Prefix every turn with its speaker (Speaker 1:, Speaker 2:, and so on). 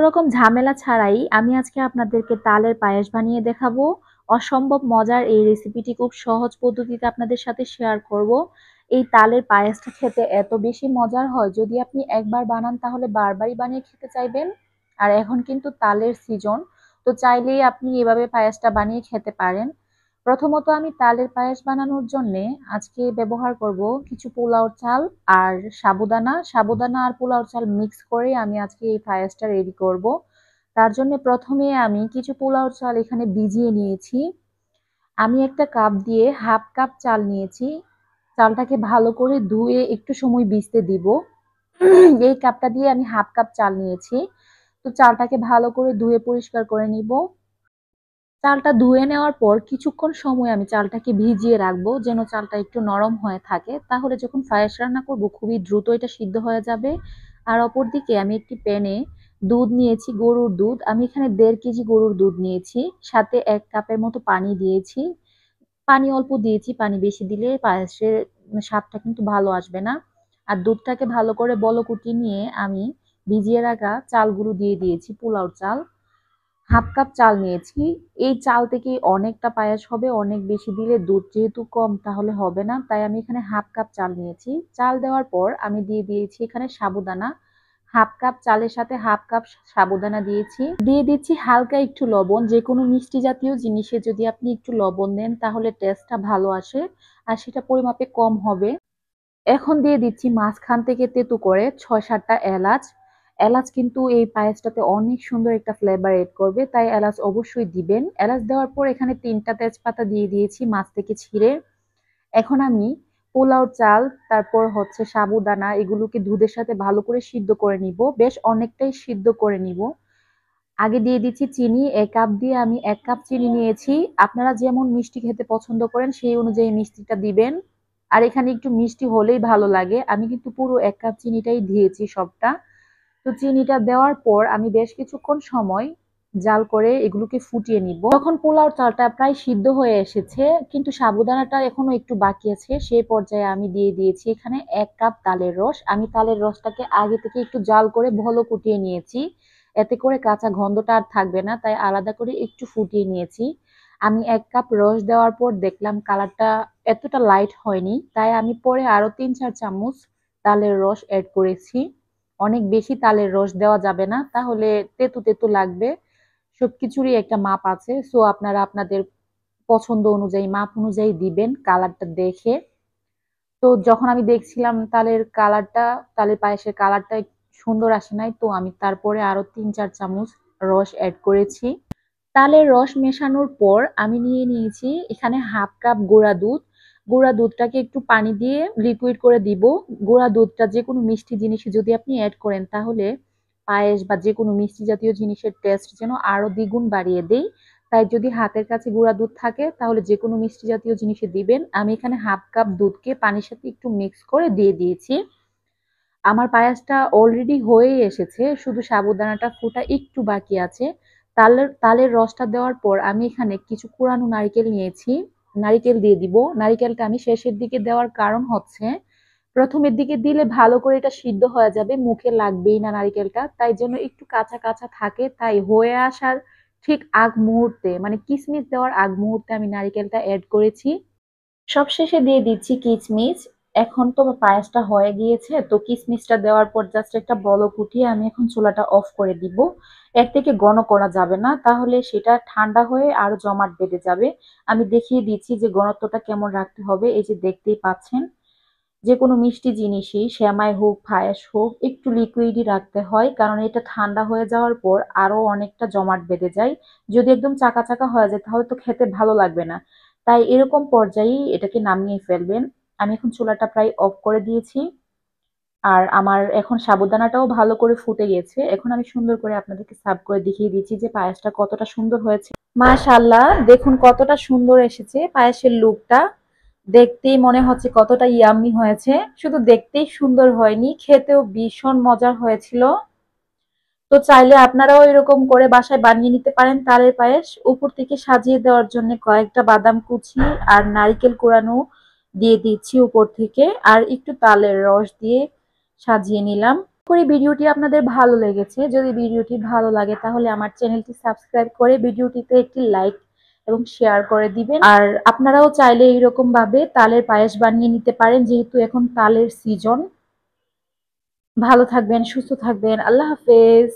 Speaker 1: রকম ঝামেলা ছাড়াই আমি আজকে আপনাদেরকে তালের পায়েস বানিয়ে দেখাবো। অসম্ভব মজার এই রেসিপিটি খুব সহজ পদ্ধতিতে আপনাদের সাথে শেয়ার করব। এই তালের পায়েসটা খেতে এত বেশি মজার হয়, যদি আপনি একবার বানান তাহলে বারবারই বানিয়ে খেতে চাইবেন। আর এখন কিন্তু তালের সিজন, তো চাইলেই আপনি এভাবে পায়েসটা বানিয়ে খেতে পারেন। প্রথমত আমি তালের পায়েস বানানোর জন্য আজকে ব্যবহার করব কিছু পোলাও চাল আর সাবুদানা। সাবুদানা আর পোলাও চাল মিক্স করে আমি আজকে এই পায়েসটা রেডি করব। তার জন্য প্রথমে আমি কিছু পোলাও চাল এখানে ভিজিয়ে নিয়েছি। আমি একটা কাপ দিয়ে হাফ কাপ চাল নিয়েছি। চালটাকে ভালো করে ধুয়ে একটু সময় ভিজতে দিব। এই কাপটা দিয়ে আমি হাফ কাপ চাল নিয়েছি। তো চালটাকে ভালো করে ধুয়ে পরিষ্কার করে নিব। চালটা ধুয়ে নেওয়ার পর কিছুক্ষণ সময় আমি চালটাকে ভিজিয়ে রাখবো, যেন চালটা একটু নরম হয়ে থাকে, তাহলে যখন পায়েস রান্না করব খুবই দ্রুত এটা সিদ্ধ হয়ে যাবে। আর অপরদিকে আমি একটি প্যানে দুধ নিয়েছি, গরুর দুধ। আমি এখানে 1.5 কেজি গরুর দুধ নিয়েছি, সাথে 1 কাপের মতো পানি দিয়েছি। পানি অল্প দিয়েছি, পানি বেশি দিলে পায়েসের স্বাদটা কিন্তু ভালো আসবে না। আর দুধটাকে ভালো করে বলকুটি নিয়ে আমি ভিজিয়ে রাখা চালগুলো দিয়ে দিয়েছি, পোলাও চাল। হাফ কাপ চাল নিয়েছি। এই চাল থেকে অনেকটা পায়েস হবে, অনেক বেশি দিলে দুধ যেহেতু কম তাহলে হবে না, তাই আমি এখানে হাফ কাপ চাল নিয়েছি। চাল দেওয়ার পর আমি দিয়ে দিয়েছি এখানে সাবুদানা। হাফ কাপ চালের সাথে হাফ কাপ সাবুদানা দিয়েছি। দিয়ে দিচ্ছি হালকা একটু লবণ। যে কোনো মিষ্টি জাতীয় জিনিসে যদি আপনি একটু লবণ দেন তাহলে টেস্টটা ভালো আসে, আর সেটা পরিমাপে কম হবে। এখন দিয়ে দিচ্ছি মাঝখান থেকে তেতো করে 6-7টা এলাচ। এলাচ কিন্তু এই পায়েসটাতে অনেক সুন্দর একটা ফ্লেভার এড করবে, তাই এলাচ অবশ্যই দিবেন। এলাচ দেওয়ার পর এখানে 3টা তেজপাতা দিয়ে দিয়েছি মাছ থেকে ছিঁড়ে। এখন আমি পোলাও চাল, তারপর হচ্ছে সাবুদানা, এগুলোকে দুধের সাথে ভালো করে সিদ্ধ করে নিব, বেশ অনেকটাই সিদ্ধ করে নিব। আগে দিয়ে দিচ্ছি চিনি। 1 কাপ দিয়ে আমি 1 কাপ চিনি নিয়েছি। আপনারা যেমন মিষ্টি খেতে পছন্দ করেন সেই অনুযায়ী মিষ্টিটা দিবেন। আর এখানে একটু মিষ্টি হলেই ভালো লাগে। আমি কিন্তু পুরো 1 কাপ চিনিটাই দিয়েছি সবটা। তো চিনিটা দেওয়ার পর আমি বেশ কিছুক্ষণ সময় জাল করে এগুলোকে ফুটিয়ে নিব। তখন পোলাও চালটা প্রায় সিদ্ধ হয়ে এসেছে, কিন্তু সাবুদানাটা এখনো একটু বাকি আছে। সেই পর্যায়ে আমি দিয়ে দিয়েছি এখানে 1 কাপ তালের রস। আমি তালের রসটাকে আগে থেকে একটু জাল করে ভালো ফুটিয়ে নিয়েছি, এতে করে কাঁচা গন্ধটা আর থাকবে না, তাই আলাদা করে একটু ফুটিয়ে নিয়েছি। আমি 1 কাপ রস দেওয়ার পর দেখলাম কালারটা এতটা লাইট হয়নি, তাই আমি পরে আরো 3-4 চামচ তালের রস অ্যাড করেছি। অনেক বেশি তালের রস দেওয়া যাবে না, তাহলে তেতো তেতো লাগবে। সবকিছুরই একটা মাপ আছে, সো আপনারা আপনাদের পছন্দ অনুযায়ী মাপ অনুযায়ী দিবেন কালারটা দেখে। তো যখন আমি দেখছিলাম তালের পায়েসের কালারটা সুন্দর আসে নাই, তো আমি তারপরে আরো 3-4 চামচ রস অ্যাড করেছি। তালের রস মেশানোর পর আমি নিয়ে নিয়েছি এখানে হাফ কাপ গুঁড়া দুধ। গুঁড়া দুধটাকে একটু পানি দিয়ে লিকুইড করে দিব। গুঁড়া দুধটা যে কোনো মিষ্টি জিনিসে যদি আপনি অ্যাড করেন তাহলে পায়েস বা যে কোনো মিষ্টি জাতীয় জিনিসের টেস্ট যেন আরো দ্বিগুণ বাড়িয়ে দেয়। তাই যদি হাতের কাছে গুঁড়া দুধ থাকে তাহলে যে কোনো মিষ্টি জাতীয় জিনিসে দিবেন। আমি এখানে হাফ কাপ দুধকে পানির সাথে একটু মিক্স করে দিয়ে দিয়েছি। আমার পায়েসটা অলরেডি হয়েই এসেছে, শুধু সাবুদানাটা ফোটা একটু বাকি আছে। তালের তালের রসটা দেওয়ার পর আমি এখানে কিছু কোরানো নারকেল নিয়েছি, নারকেল দিয়ে দিব। নারকেলটা আমি শেষের দিকে দেওয়ার কারণ হচ্ছে প্রথমের দিকে দিলে ভালো করে এটা সিদ্ধ হয়ে যাবে, মুখে লাগবেই না নারকেলটা, তাই জন্য একটু কাঁচা কাঁচা থাকে। তাই হয়ে আসার ঠিক আগ মুহূর্তে, মানে কিশমিশ দেওয়ার আগ মুহূর্তে আমি নারকেলটা অ্যাড করেছি। সবশেষে দিয়ে দিচ্ছি কিচমিচ। এখন তো পায়েসটা হয়ে গিয়েছে, তো কিচমিচটা দেওয়ার পর জাস্ট একটা বলক উঠিয়ে আমি এখন চুলাটা অফ করে দিব। এর থেকে ঘন করা যাবে না, তাহলে সেটা ঠান্ডা হয়ে আরো জমাট বেঁধে যাবে। আমি দেখিয়ে দিচ্ছি যে ঘনত্বটা কেমন রাখতে হবে। এই যে দেখতেই পাচ্ছেন, যে কোনো মিষ্টি জিনিসই সেমাই হোক পায়েস হোক একটু লিকুইডই রাখতে হয়, কারণ এটা ঠান্ডা হয়ে যাওয়ার পর আরো অনেকটা জমাট বেঁধে যায়। যদি একদম চাকা চাকা হয়ে যায় তাহলে তো খেতে ভালো লাগবে না, তাই এরকম পর্যায়েই এটাকে নামিয়ে ফেলবেন। আমি এখন চুলাটা প্রায় অফ করে দিয়েছি। আর আমার এখন সাবুদানাটাও ভালো করে ফুটে গেছে। এখন আমি সুন্দর করে আপনাদেরকে সার্ভ করে দেখিয়ে দিচ্ছি যে পায়েসটা কতটা সুন্দর হয়েছে। মাশাআল্লাহ, দেখুন কতটা সুন্দর এসেছে পায়েসের লুকটা। দেখতেই মনে হচ্ছে কতটা ইয়াম্মি হয়েছে। শুধু দেখতেই সুন্দর হয়নি, খেতেও ভীষণ মজার হয়েছিল। তো চাইলে আপনারাও এরকম করে বাসায় বানিয়ে নিতে পারেন তালের পায়েস। উপর থেকে সাজিয়ে দেওয়ার জন্য কয়েকটা বাদাম কুচি আর নারকেল কোরানো দিয়ে দিচ্ছি উপর থেকে, আর একটু তালের রস দিয়ে সাজিয়ে নিলাম। করি ভিডিওটি আপনাদের ভালো লেগেছে। যদি ভিডিওটি ভালো লাগে তাহলে আমার চ্যানেলটি সাবস্ক্রাইব করে ভিডিওটিতে একটি লাইক এবং শেয়ার করে দিবেন। আর আপনারাও চাইলে এইরকম ভাবে তালের পায়েস বানিয়ে নিতে পারেন, যেহেতু এখন তালের সিজন। ভালো থাকবেন, সুস্থ থাকবেন। আল্লাহ হাফেজ।